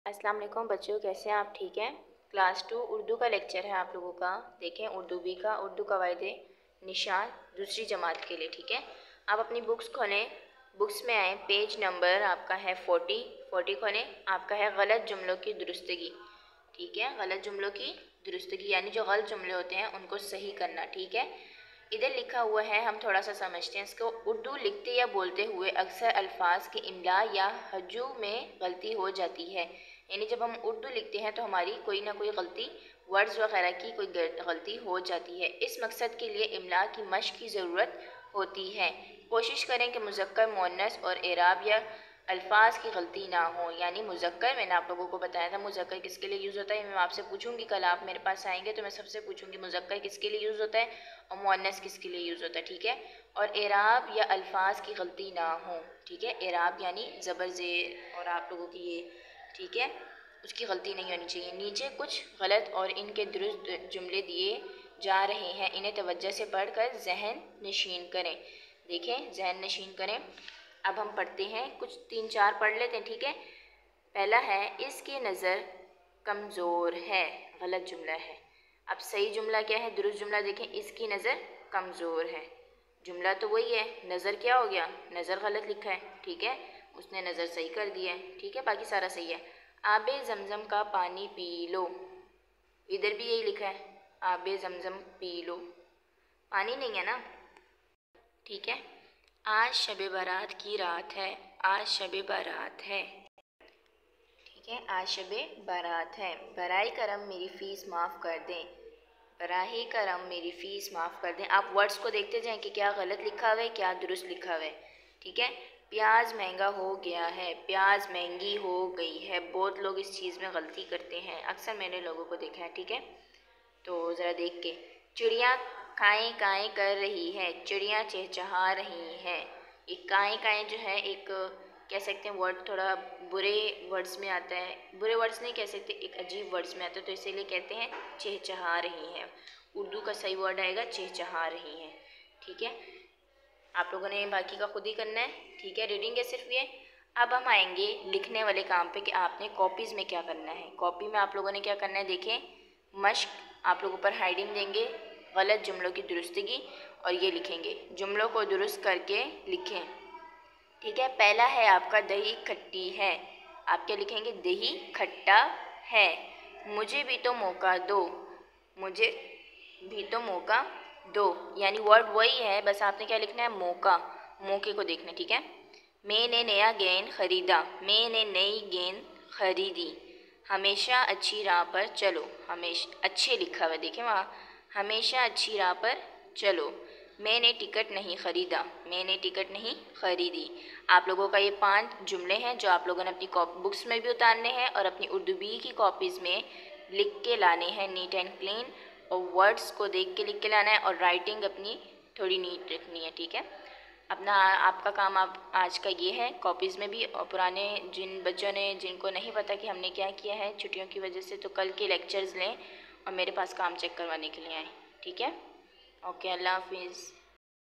अस्सलाम वालेकुम बच्चों, कैसे हैं आप? ठीक हैं। क्लास 2 उर्दू का लेक्चर है आप लोगों का। देखें उर्दू बी का उर्दू कवायदे निशान दूसरी जमात के लिए। ठीक है, आप अपनी बुक्स खोलें, बुक्स में आए, पेज नंबर आपका है 40 खोलें। आपका है गलत जुमलों की दुरुस्तगी। ठीक है, गलत जुमलों की दुरुस्तगी यानी जो गलत जुमले होते हैं उनको सही करना। ठीक है, इधर लिखा हुआ है, हम थोड़ा सा समझते हैं इसको। उर्दू लिखते या बोलते हुए अक्सर अल्फाज की इमला या हजू में गलती हो जाती है। यानी जब हम उर्दू लिखते हैं तो हमारी कोई ना कोई गलती, वर्ड्स वगैरह की कोई गलती हो जाती है। इस मकसद के लिए इमला की मश्क की ज़रूरत होती है। कोशिश करें कि मुज़क्कर, मुअन्नस और एराब या अल्फाज की गलती ना हो। यानी मुज़क्कर मैंने आप लोगों को बताया था, मुज़क्कर किसके लिए यूज़ होता है, मैं आपसे पूछूंगी। कल आप मेरे पास आएंगे तो मैं सबसे पूछूंगी मुज़क्कर किसके लिए यूज़ होता है और मुअन्नस किसके लिए यूज़ होता है। ठीक है, और एराब या अल्फाज की गलती ना हो। ठीक है, एराब यानी ज़बर ज़ेर और आप लोगों की ये, ठीक है, उसकी गलती नहीं होनी चाहिए। नीचे कुछ गलत और इनके दुरुस्त जुमले दिए जा रहे हैं, इन्हें तवज्जो से पढ़कर जहन नशीन करें। देखें, जहन नशीन करें। अब हम पढ़ते हैं, कुछ 3-4 पढ़ लेते हैं। ठीक है, पहला है इसकी नज़र कमज़ोर है, गलत जुमला है। अब सही जुमला क्या है, दुरुस्त जुमला देखें, इसकी नज़र कमज़ोर है। जुमला तो वही है, नज़र क्या हो गया, नज़र गलत लिखा है। ठीक है, उसने नज़र सही कर दिया है। ठीक है, बाकी सारा सही है। आबे ज़मज़म का पानी पी लो, इधर भी यही लिखा है, आबे ज़मज़म पी लो, पानी नहीं है ना। ठीक है, आज शबे बारात की रात है, आज शबे बारात है। ठीक है, आज शबे बारात है। बराए करम मेरी फ़ीस माफ़ कर दें, बराए करम मेरी फ़ीस माफ़ कर दें। आप वर्ड्स को देखते जाएं कि क्या गलत लिखा हुआ है, क्या दुरुस्त लिखा हुआ है। ठीक है, प्याज महंगा हो गया है, प्याज महंगी हो गई है। बहुत लोग इस चीज़ में गलती करते हैं, अक्सर मैंने लोगों को देखा है। ठीक है, तो ज़रा देख के, चिड़िया काएँ काएँ कर रही है, चिड़िया चहचहा रही हैं। ये काएँ काएँ जो है एक कह सकते हैं वर्ड, थोड़ा बुरे वर्ड्स में आता है, बुरे वर्ड्स नहीं कह सकते, एक अजीब वर्ड्स में आता है, तो इसीलिए कहते हैं चहचहा रही हैं। उर्दू का सही वर्ड आएगा चहचहा रही हैं। ठीक है, आप लोगों ने बाकी का खुद ही करना है। ठीक है, रीडिंग है सिर्फ ये। अब हम आएंगे लिखने वाले काम पे कि आपने कॉपीज़ में क्या करना है। कॉपी में आप लोगों ने क्या करना है, देखें, मश्क आप लोगों पर हाइडिंग देंगे, गलत जुमलों की दुरुस्तगी, और ये लिखेंगे, जुमलों को दुरुस्त करके लिखें। ठीक है, पहला है आपका दही खट्टी है। आप क्या लिखेंगे, दही खट्टा है। मुझे भी तो मौका दो, मुझे भी तो मौका दो, यानी वर्ड वही है, बस आपने क्या लिखना है, मौका, मौके को देखना। ठीक है, मैंने नया गेंद खरीदा, मैंने नई गेंद खरीदी। हमेशा अच्छी राह पर चलो, हमेशा अच्छे लिखा हुआ देखें वहाँ, हमेशा अच्छी राह पर चलो। मैंने टिकट नहीं ख़रीदा, मैंने टिकट नहीं ख़रीदी। आप लोगों का ये 5 जुमले हैं जो आप लोगों ने अपनी बुक्स में भी उतारने हैं और अपनी उर्दू बी की कॉपीज़ में लिख के लाने हैं, नीट एंड क्लीन, और वर्ड्स को देख के लिख के लाना है, और राइटिंग अपनी थोड़ी नीट रखनी है। ठीक है, अपना आपका काम आप आज का ये है, कॉपीज़ में भी। और पुराने जिन बच्चों ने, जिनको नहीं पता कि हमने क्या किया है छुट्टियों की वजह से, तो कल के लेक्चर्स लें और मेरे पास काम चेक करवाने के लिए आएँ। ठीक है, ओके, अल्लाह हाफिज़।